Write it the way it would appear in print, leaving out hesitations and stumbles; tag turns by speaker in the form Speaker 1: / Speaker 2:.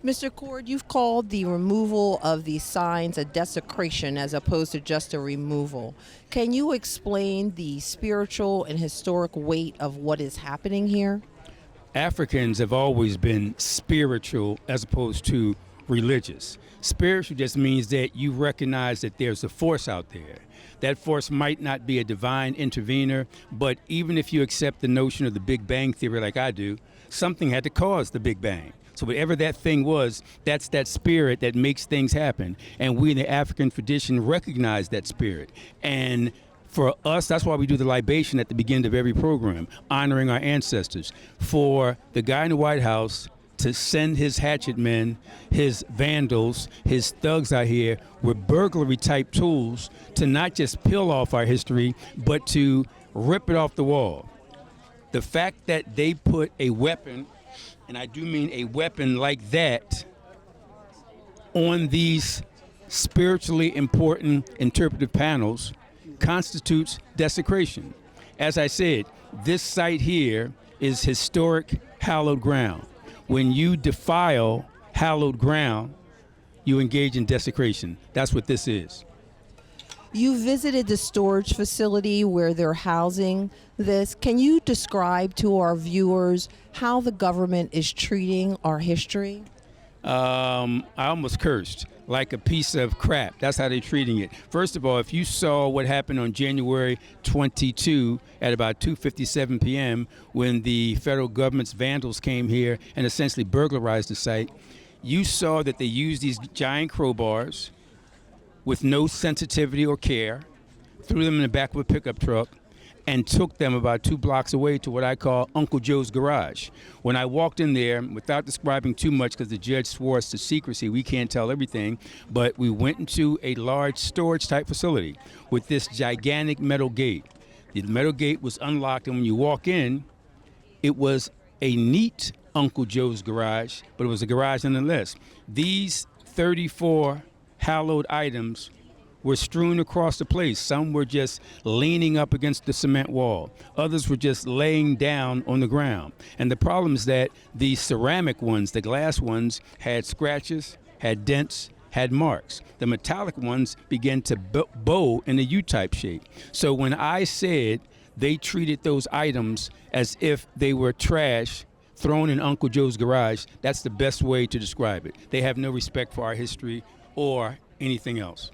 Speaker 1: Mr. Coard, you've called the removal of these signs a desecration as opposed to just a removal. Can you explain the spiritual and historic weight of what is happening here?
Speaker 2: Africans have always been spiritual as opposed to religious. Spiritual just means that you recognize that there's a force out there. That force might not be a divine intervener, but even if you accept the notion of the Big Bang Theory like I do, something had to cause the Big Bang. So whatever that thing was, that's that spirit that makes things happen. And we in the African tradition recognize that spirit. And for us, that's why we do the libation at the beginning of every program, honoring our ancestors. For the guy in the White House to send his hatchet men, his vandals, his thugs out here with burglary type tools to not just peel off our history, but to rip it off the wall. The fact that they put a weapon, and I do mean a weapon like that, on these spiritually important interpretive panels constitutes desecration. As I said, this site here is historic hallowed ground. When you defile hallowed ground, you engage in desecration. That's what this is.
Speaker 1: You visited the storage facility where they're housing this. Can you describe to our viewers how the government is treating our history?
Speaker 2: I almost cursed, like a piece of crap. That's how they're treating it. First of all, if you saw what happened on January 22 at about 2:57 p.m. when the federal government's vandals came here and essentially burglarized the site, you saw that they used these giant crowbars with no sensitivity or care, threw them in the back of a pickup truck, and took them about 2 blocks away to what I call Uncle Joe's garage. When I walked in there, without describing too much because the judge swore us to secrecy, we can't tell everything, but we went into a large storage type facility with this gigantic metal gate. The metal gate was unlocked, and when you walk in, it was a neat Uncle Joe's garage, but it was a garage nonetheless. These 34 hallowed items were strewn across the place. Some were just leaning up against the cement wall. Others were just laying down on the ground. And the problem is that the ceramic ones, the glass ones, had scratches, had dents, had marks. The metallic ones began to bow in a U-type shape. So when I said they treated those items as if they were trash thrown in Uncle Joe's garage, that's the best way to describe it. They have no respect for our history or anything else.